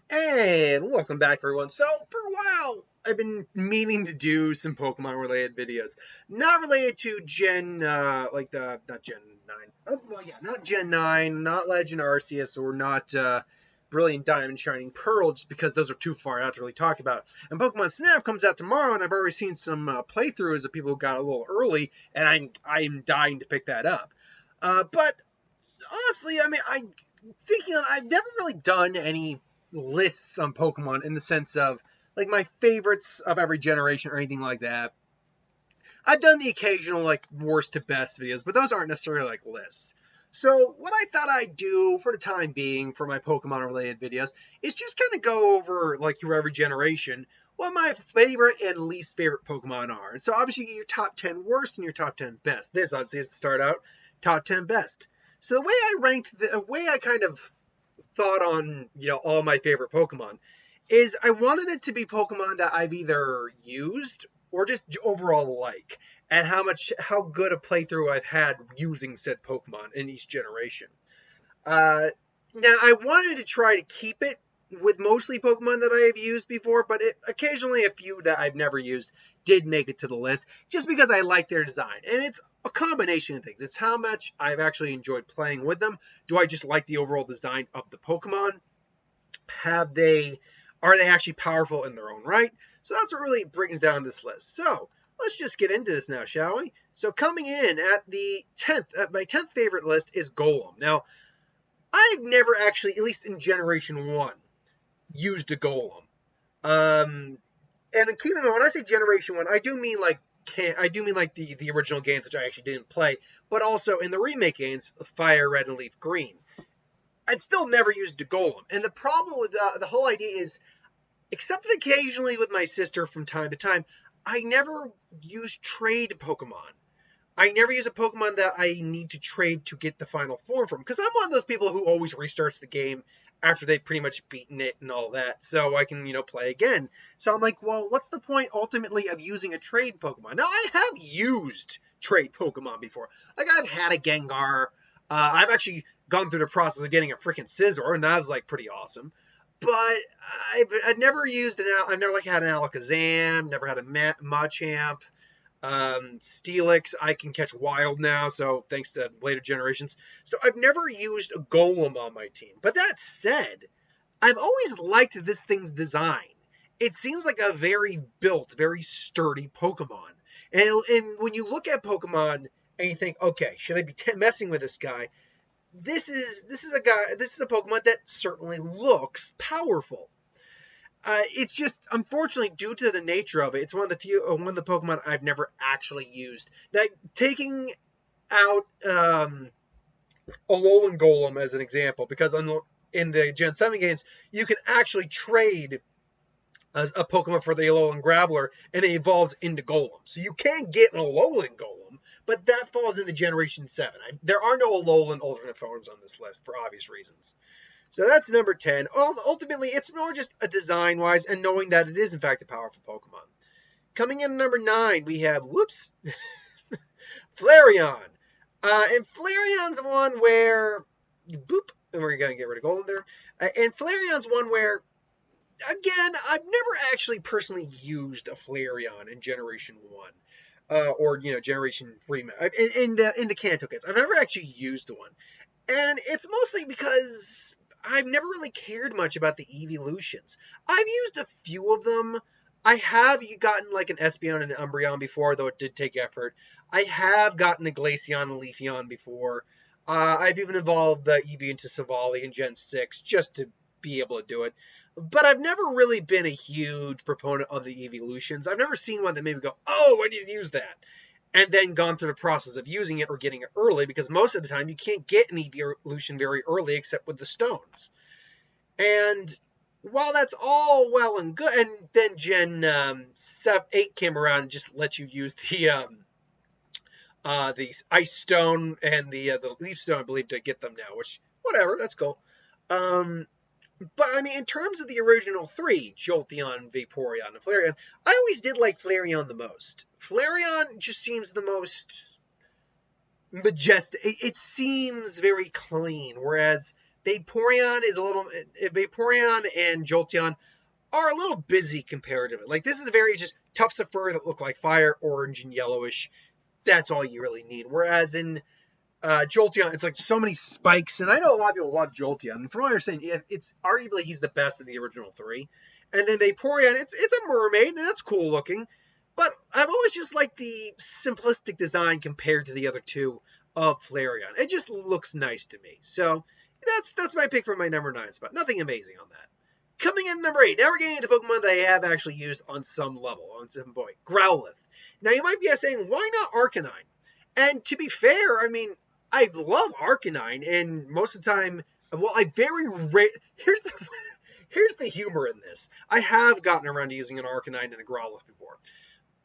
And welcome back, everyone. So, for a while, I've been meaning to do some Pokemon-related videos. Not related to not Gen 9. Oh, well, yeah, not Gen 9, not Legend Arceus, or not Brilliant Diamond, Shining Pearl, just because those are too far out to really talk about. And Pokemon Snap comes out tomorrow, and I've already seen some playthroughs of people who got a little early, and I'm dying to pick that up. But honestly, I've never really done any lists on Pokemon in the sense of like my favorites of every generation or anything like that. I've done the occasional like worst to best videos, but those aren't necessarily like lists. So what I thought I'd do for the time being for my Pokemon related videos is just kind of go over like through every generation what my favorite and least favorite Pokemon are. And so obviously you get your top 10 worst and your top 10 best. This obviously is to start out top 10 best. So the way I kind of thought on, all my favorite Pokemon is I wanted it to be Pokemon that I've either used or just overall like, and how good a playthrough I've had using said Pokemon in each generation. Now I wanted to try to keep it with mostly Pokemon that I have used before, but occasionally a few that I've never used did make it to the list just because I like their design. And it's a combination of things. It's how much I've actually enjoyed playing with them. Do I just like the overall design of the Pokemon? Are they actually powerful in their own right? So that's what really brings down this list. So let's just get into this now, shall we? So coming in at my 10th favorite list is Golem. Now, I've never actually, at least in Generation 1, used a Golem. And keep in mind, when I say Generation 1, I do mean like the original games, which I actually didn't play, but also in the remake games, Fire Red and Leaf Green. I've still never used a Golem. And the problem with the whole idea is, except occasionally with my sister from time to time, I never use trade Pokemon. I never use a Pokemon that I need to trade to get the final form from, because I'm one of those people who always restarts the game after they've pretty much beaten it and all that, so I can, play again. So I'm like, well, what's the point ultimately of using a trade Pokemon? Now, I have used trade Pokemon before. Like, I've had a Gengar. I've actually gone through the process of getting a freaking Scizor, and that was, like, pretty awesome. But I've never used I've never, like, had an Alakazam, never had a Machamp. Steelix, I can catch wild now, so thanks to later generations. So I've never used a Golem on my team. But that said, I've always liked this thing's design. It seems like a very built, very sturdy Pokemon. And when you look at Pokemon and you think, okay, should I be messing with this guy? This is a Pokemon that certainly looks powerful. It's just, unfortunately, due to the nature of it, it's one of the Pokemon I've never actually used. Now, taking out Alolan Golem as an example, because in the Gen 7 games, you can actually trade a Pokemon for the Alolan Graveler, and it evolves into Golem. So you can get an Alolan Golem, but that falls into Generation 7. There are no Alolan alternate forms on this list for obvious reasons. So that's number 10. Ultimately, it's more just a design-wise and knowing that it is, in fact, a powerful Pokemon. Coming in number 9, we have, Flareon. And Flareon's one where, boop, and we're going to get rid of Golem there. And Flareon's one where, again, I've never actually personally used a Flareon in Generation 1. Or, Generation 3. In the Kanto kits. I've never actually used one. And it's mostly because I've never really cared much about the evolutions. I've used a few of them. I have gotten like an Espeon and an Umbreon before, though it did take effort. I have gotten a Glaceon and Leafeon before. I've even evolved the Eevee into Savali in Gen 6 just to be able to do it. But I've never really been a huge proponent of the evolutions. I've never seen one that made me go, oh, I need to use that. And then gone through the process of using it or getting it early, because most of the time you can't get an evolution very early except with the stones. And while that's all well and good, and then Gen 8 came around and just let you use the Ice Stone and the Leaf Stone, I believe, to get them now, which, whatever, that's cool. But, I mean, in terms of the original 3, Jolteon, Vaporeon, and Flareon, I always did like Flareon the most. Flareon just seems the most majestic. It seems very clean, whereas Vaporeon is a little... Vaporeon and Jolteon are a little busy comparatively. Like, this is very just tufts of fur that look like fire, orange and yellowish. That's all you really need. Whereas in Jolteon, it's like so many spikes. And I know a lot of people love Jolteon. And from what I understand, it's arguably he's the best of the original three. And then Vaporeon, it's a mermaid, and that's cool looking. But I've always just liked the simplistic design compared to the other two of Flareon. It just looks nice to me. So that's my pick for my number 9 spot. Nothing amazing on that. Coming in number 8, now we're getting into Pokemon that I have actually used on some level, on some point. Growlithe. Now you might be saying, why not Arcanine? And to be fair, I mean, I love Arcanine, and most of the time, well, I very rare. Here's the humor in this. I have gotten around to using an Arcanine and a Growlithe before,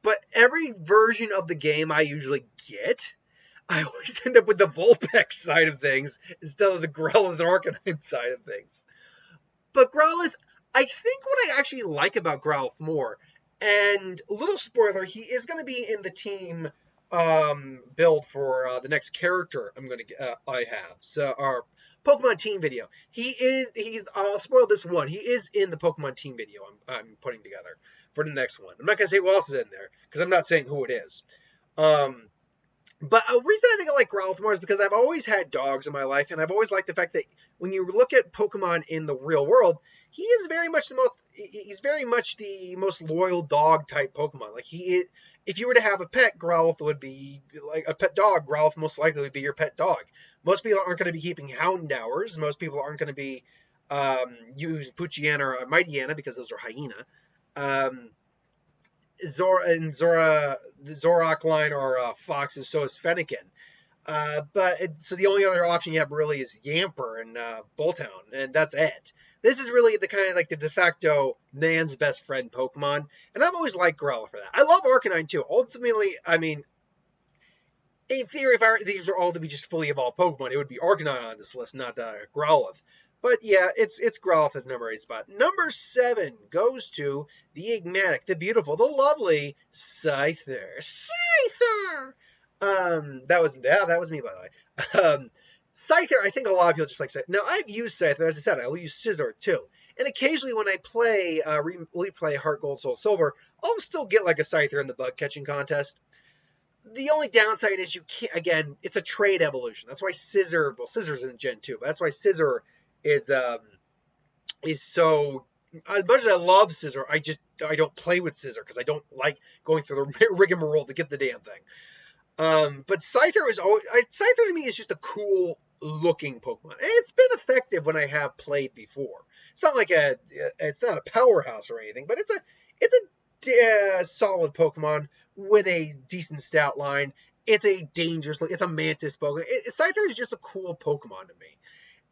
but every version of the game I usually get, I always end up with the Vulpix side of things instead of the Growlithe and Arcanine side of things. But Growlithe, I think what I actually like about Growlithe more, and a little spoiler, he is going to be in the team build for the next character I have. So our Pokemon team video. I'll spoil this one. He is in the Pokemon team video I'm putting together for the next one. I'm not going to say who else is in there because I'm not saying who it is. But a reason I think I like Growlithe more is because I've always had dogs in my life, and I've always liked the fact that when you look at Pokemon in the real world, he is very much the most loyal dog type Pokemon. Like if you were to have a pet, Growlithe would be like a pet dog. Growlithe most likely would be your pet dog. Most people aren't going to be keeping Houndowers. Most people aren't going to be using Poochyena or Mightyena because those are hyena. The Zoroark line or Foxes, so is Fennekin. So the only other option you have really is Yamper and Bolthound, and that's it. This is really the kind of like the de facto man's best friend Pokemon, and I've always liked Growlithe for that. I love Arcanine too. Ultimately, I mean, in theory, if these are all to be just fully evolved Pokemon, it would be Arcanine on this list, not Growlithe. But yeah, it's Growlithe at number 8 spot. Number 7 goes to the enigmatic, the beautiful, the lovely Scyther. Scyther! That was me, by the way. Scyther, I think a lot of people just like Scyther. Now, I've used Scyther, as I said, I'll use Scizor too. And occasionally when I play, replay Heart Gold, Soul Silver, I'll still get like a Scyther in the bug catching contest. The only downside is you can't, again, it's a trade evolution. That's why Scissor's in Gen 2, but that's why Scizor is so, as much as I love Scizor, I don't play with Scizor because I don't like going through the rigmarole to get the damn thing. But Scyther Scyther to me is just a cool looking Pokemon. And it's been effective when I have played before. It's not like it's not a powerhouse or anything, but it's a solid Pokemon with a decent stat line. It's a Mantis Pokemon. Scyther is just a cool Pokemon to me.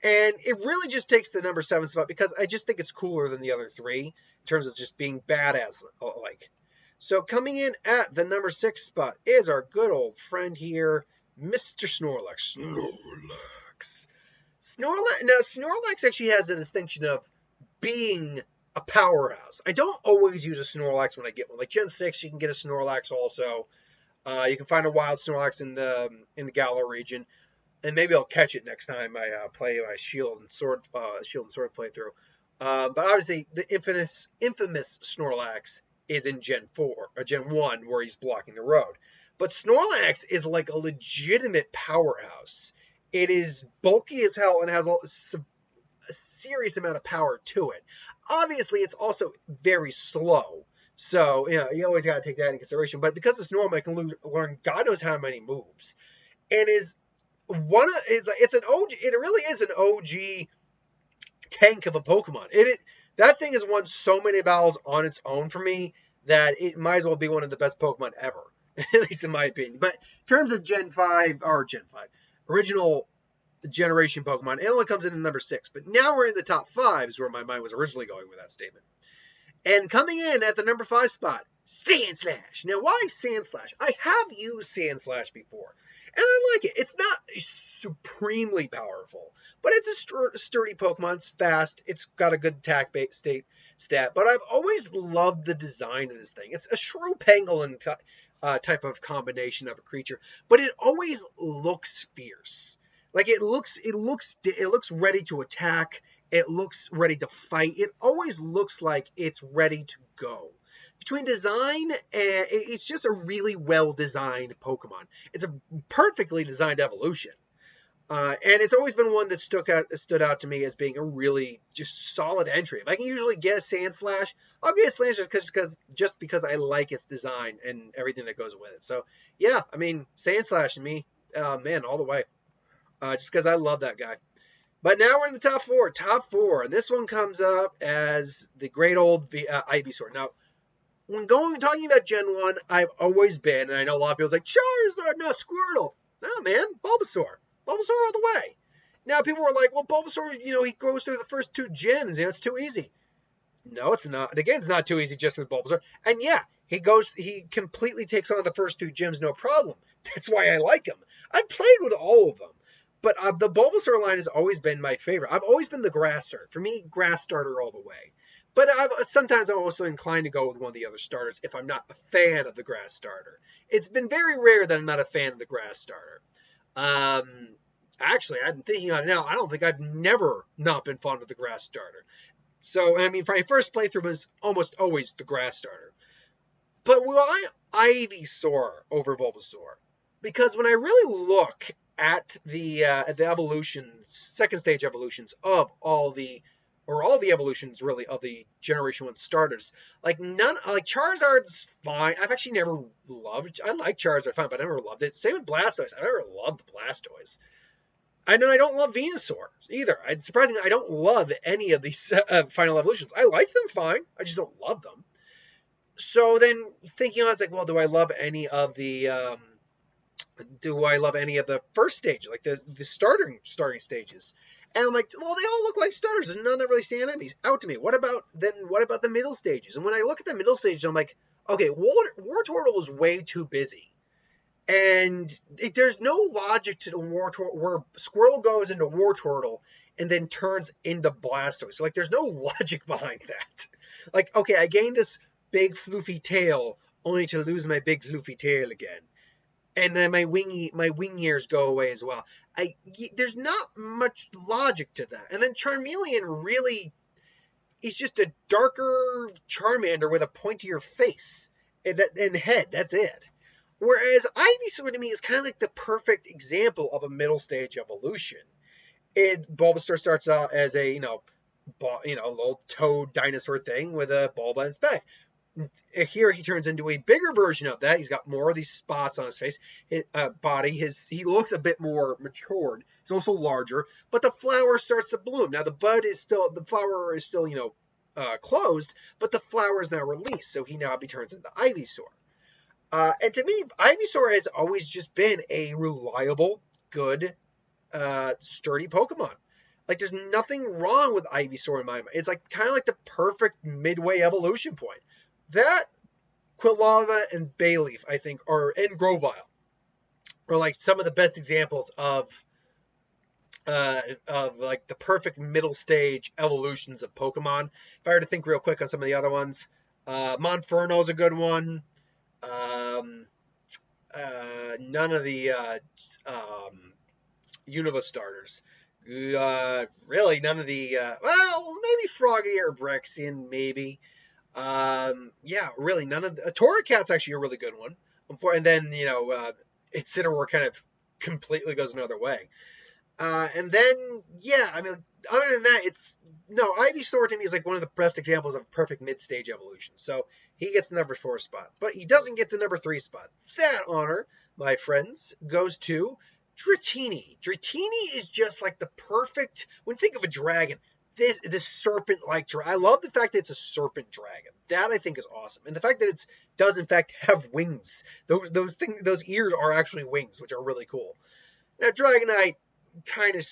And it really just takes the number 7 spot because I just think it's cooler than the other 3 in terms of just being badass like. So coming in at the number 6 spot is our good old friend here, Mr. Snorlax. Now, Snorlax actually has the distinction of being a powerhouse. I don't always use a Snorlax when I get one. Like Gen 6, you can get a Snorlax also. You can find a wild Snorlax in the Galar region. And maybe I'll catch it next time I play my Shield and Sword playthrough. But obviously, the infamous Snorlax is in Gen 4 or Gen 1, where he's blocking the road. But Snorlax is like a legitimate powerhouse. It is bulky as hell and has a serious amount of power to it. Obviously, it's also very slow. So, you always got to take that into consideration. But because it's normal, I can learn God knows how many moves. And it really is an OG tank of a Pokemon. That thing has won so many battles on its own for me that it might as well be one of the best Pokemon ever, at least in my opinion. But in terms of original generation Pokemon, it only comes in at number 6. But now we're in the top 5 is where my mind was originally going with that statement. And coming in at the number 5 spot, Sandslash. Now, why Sandslash? I have used Sandslash before, and I like it. It's not supremely powerful, but it's a sturdy Pokemon. It's fast. It's got a good attack stat. But I've always loved the design of this thing. It's a shrew pangolin type of combination of a creature, but it always looks fierce. Like it looks ready to attack. It looks ready to fight. It always looks like it's ready to go. Between design and it's just a really well designed Pokemon. It's a perfectly designed evolution. And it's always been one that stood out to me as being a really just solid entry. If I can usually get a Sandslash, I'll get a Sandslash just because I like its design and everything that goes with it. So yeah, I mean Sandslash to me, man, all the way. Just because I love that guy. But now we're in the top four. Top four, and this one comes up as the great old Ivysaur. Now, when talking about Gen 1, I've always been, and I know a lot of people's like, Charizard, no, Squirtle. No, man, Bulbasaur. Bulbasaur all the way. Now, people were like, well, Bulbasaur, he goes through the first 2 gyms. It's too easy. No, it's not. And again, it's not too easy just with Bulbasaur. And yeah, he completely takes on the first 2 gyms, no problem. That's why I like him. I've played with all of them. But the Bulbasaur line has always been my favorite. I've always been the grass starter. For me, grass starter all the way. But sometimes I'm also inclined to go with one of the other starters if I'm not a fan of the grass starter. It's been very rare that I'm not a fan of the grass starter. Actually, I'm thinking on it now. I don't think I've never not been fond of the grass starter. So, I mean, my first playthrough was almost always the grass starter. But why Ivysaur over Bulbasaur? Because when I really look at the evolutions, second stage evolutions of all the evolutions really of the Generation 1 starters, like Charizard's fine. I've actually never loved. I like Charizard fine, but I never loved it. Same with Blastoise. I never loved Blastoise. And then I don't love Venusaur either. Surprisingly, I don't love any of these final evolutions. I like them fine. I just don't love them. So then thinking on, it's like, well, do I love any of the first stage, like the starting stages? And I'm like, well, they all look like starters. There's none that really stand out to me. What about the middle stages? And when I look at the middle stages, I'm like, okay, Wartortle is way too busy. And there's no logic to the Wartortle where Squirtle goes into Wartortle and then turns into Blastoise. So, like, there's no logic behind that. Like, okay, I gained this big floofy tail only to lose my big floofy tail again. And then my wing ears go away as well. There's not much logic to that. And then Charmeleon really is just a darker Charmander with a pointier face and head. That's it. Whereas Ivysaur to me is kind of like the perfect example of a middle stage evolution. Bulbasaur starts out as a little toad dinosaur thing with a bulb on its back. Here he turns into a bigger version of that. He's got more of these spots on his face, body. He looks a bit more matured. He's also larger, but the flower starts to bloom. Now the flower is still closed, but the flower is now released. So he now turns into Ivysaur. And to me, Ivysaur has always just been a reliable, good, sturdy Pokemon. Like, there's nothing wrong with Ivysaur in my mind. It's like kind of like the perfect midway evolution point. That, Quilava and Bayleaf, I think, and Grovyle are like some of the best examples of like the perfect middle stage evolutions of Pokemon. If I were to think real quick on some of the other ones, Monferno is a good one. None of the Unova starters. Really, none of the well, maybe Froggy or Braixen, maybe. Really, none of the Torracat's actually a really good one. And then Incineroar kind of completely goes another way. And then I mean, other than that, Ivysaur to me is like one of the best examples of perfect mid-stage evolution. So he gets the number 4 spot, but he doesn't get the number 3 spot. That honor, my friends, goes to Dratini. Dratini is just like the perfect, when you think of a dragon, this serpent-like dragon. I love the fact that it's a serpent dragon. That I think is awesome. And the fact that it does in fact have wings. Those ears are actually wings, which are really cool. Now Dragonite kind of,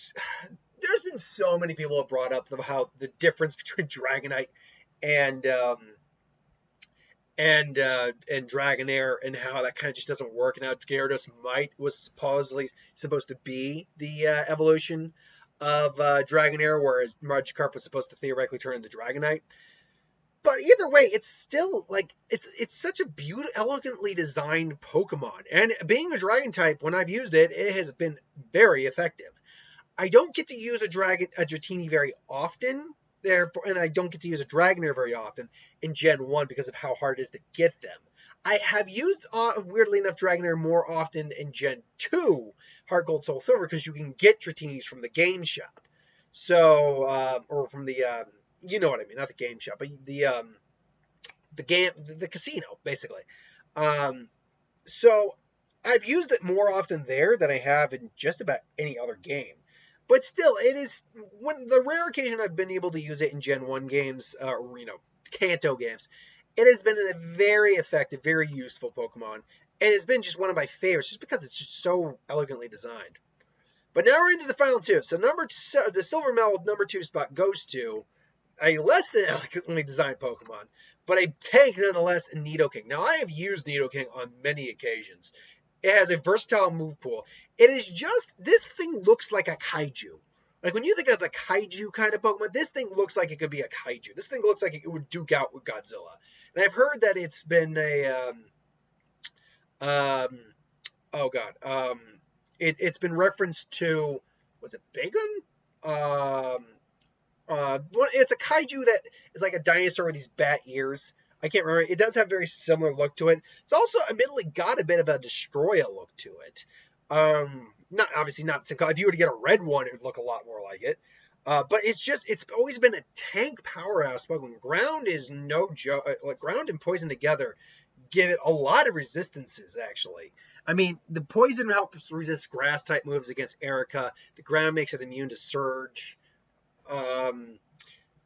there's been so many people have brought up how the difference between Dragonite and Dragonair and how that kind of just doesn't work, and how Gyarados was supposedly supposed to be the evolution of Dragonair, whereas Magikarp was supposed to theoretically turn into Dragonite. But either way, it's still like it's such a elegantly designed Pokemon, and being a Dragon type, when I've used it, it has been very effective. I don't get to use a Dratini very often. Therefore, and I don't get to use a Dragonair very often in Gen 1 because of how hard it is to get them. I have used, weirdly enough, Dragonair more often in Gen 2, Heart Gold, Soul Silver, because you can get Dratinis from the game shop. So, or from the, you know what I mean, not the game shop, but the casino, basically. So I've used it more often there than I have in just about any other game. But still, it is when the rare occasion I've been able to use it in Gen 1 games, or Kanto games, it has been a very effective, very useful Pokemon. And it's been just one of my favorites, just because it's just so elegantly designed. But now we're into the final two. So the Silver Medal number 2 spot goes to a less than elegantly designed Pokemon, but a tank nonetheless, Neato King. Now, I have used Neato King on many occasions. It has a versatile move pool. It is just, this thing looks like a kaiju. Like, when you think of the kaiju kind of Pokemon, this thing looks like it could be a kaiju. This thing looks like it would duke out with Godzilla. And I've heard that it's been it's been referenced to, was it Bagon? It's a kaiju that is like a dinosaur with these bat ears. I can't remember. It does have a very similar look to it. It's also admittedly got a bit of a Destroya look to it. Not obviously not. If you were to get a red one, it would look a lot more like it. But it's always been a tank powerhouse Pokemon. Ground is no joke. Like, ground and poison together give it a lot of resistances, actually. I mean, the poison helps resist grass type moves against Erica. The ground makes it immune to Surge.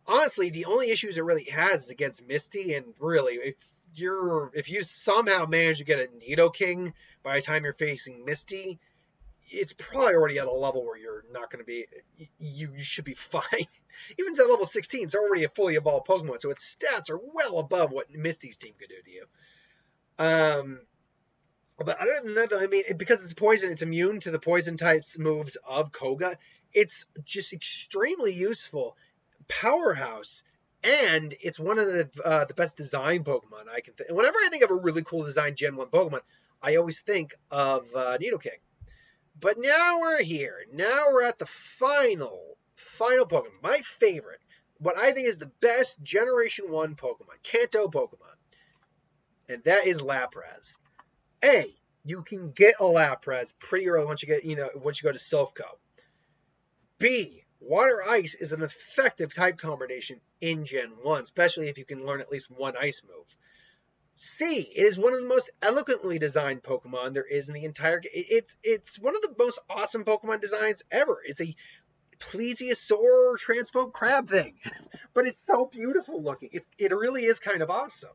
Honestly, the only issues it really has is against Misty, and really, if you somehow manage to get a Neato King by the time you're facing Misty, it's probably already at a level where you're not going to be, you should be fine. Even at level 16, it's already a fully evolved Pokemon, so its stats are well above what Misty's team could do to you. But other than that, though, I mean, because it's poison, it's immune to the poison types moves of Koga. It's just extremely useful. Powerhouse, and it's one of the best designed Pokemon I can think. Whenever I think of a really cool designed Gen 1 Pokemon, I always think of Neato King. But now we're here. Now we're at the final Pokemon. My favorite. What I think is the best Generation 1 Pokemon. Kanto Pokemon. And that is Lapras. A, you can get a Lapras pretty early once you go to Silph Co. B, Water Ice is an effective type combination in Gen 1, especially if you can learn at least one ice move. C, it is one of the most elegantly designed Pokemon there is in the entire game. It's one of the most awesome Pokemon designs ever. It's a plesiosaur transpo crab thing, but it's so beautiful looking. It really is kind of awesome.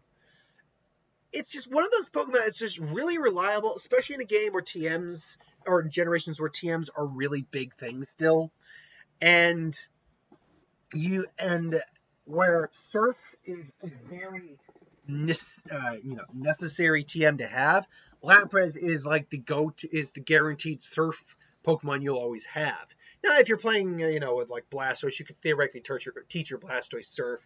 It's just one of those Pokemon. It's just really reliable, especially in a game where TMs, or in generations where TMs are really big things still. And where Surf is a very necessary TM to have, Lapras is like the guaranteed Surf Pokemon you'll always have. Now, if you're playing with like Blastoise, you could theoretically teach your Blastoise Surf,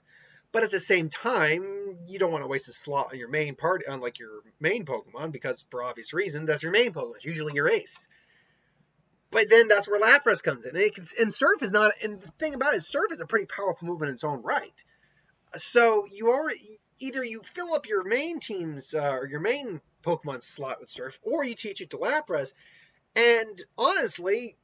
but at the same time, you don't want to waste a slot on your main Pokemon, because for obvious reason, that's your main Pokemon. It's usually your ace. But then that's where Lapras comes in. And Surf is not, and the thing about it is Surf is a pretty powerful move in its own right. So either you fill up your main team's, or your main Pokemon slot with Surf, or you teach it to Lapras. And honestly,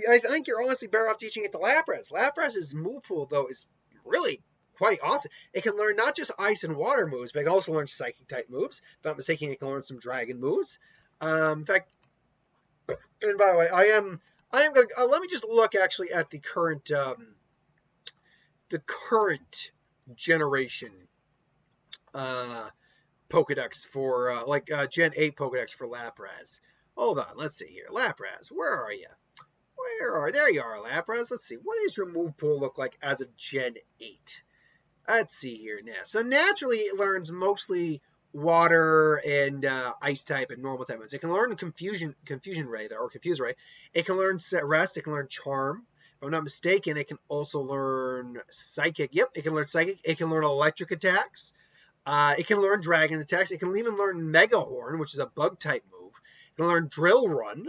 I think you're honestly better off teaching it to Lapras. Lapras' move pool, though, is really quite awesome. It can learn not just ice and water moves, but it can also learn psychic type moves. If I'm not mistaken, it can learn some dragon moves. In fact, and by the way, I am going to, let me just look actually at the current generation Pokedex for, Gen 8 Pokedex for Lapras. Hold on, let's see here. Lapras, where are you? There you are, Lapras. Let's see, what does your move pool look like as of Gen 8? Let's see here now. So naturally, it learns mostly water and ice type and normal type moves. It can learn Confusion Ray, or Confuse Ray. It can learn Set Rest. It can learn Charm. If I'm not mistaken, it can also learn Psychic. Yep, it can learn Psychic. It can learn Electric attacks. It can learn Dragon attacks. It can even learn Mega Horn, which is a bug type move. Gonna learn Drill Run,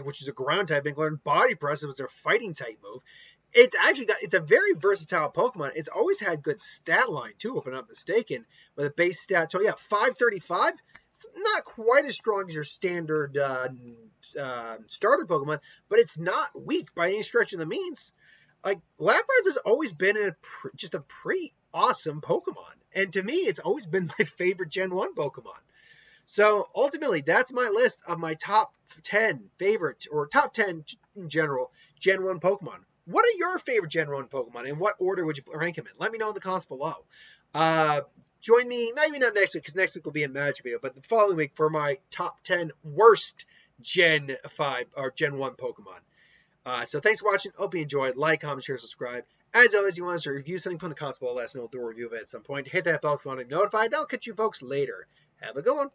which is a ground type. Gonna learn Body Press, which is a fighting type move. It's actually it's a very versatile Pokemon. It's always had good stat line too, if I'm not mistaken, with a base stat. So yeah, 535. It's not quite as strong as your standard starter Pokemon, but it's not weak by any stretch of the means. Like, Lapras has always been just a pretty awesome Pokemon. And to me, it's always been my favorite Gen 1 Pokemon. So, ultimately, that's my list of my top 10 favorite, or top 10 in general, Gen 1 Pokemon. What are your favorite Gen 1 Pokemon, and what order would you rank them in? Let me know in the comments below. Join me, maybe not next week, because next week will be a Magic video, but the following week for my top 10 worst Gen 5 or Gen 1 Pokemon. So thanks for watching. Hope you enjoyed. Like, comment, share, subscribe. As always, you want us to review something, put in the comments below. Let us know. We'll do a review of it at some point. Hit that bell if you want to be notified. I'll catch you folks later. Have a good one.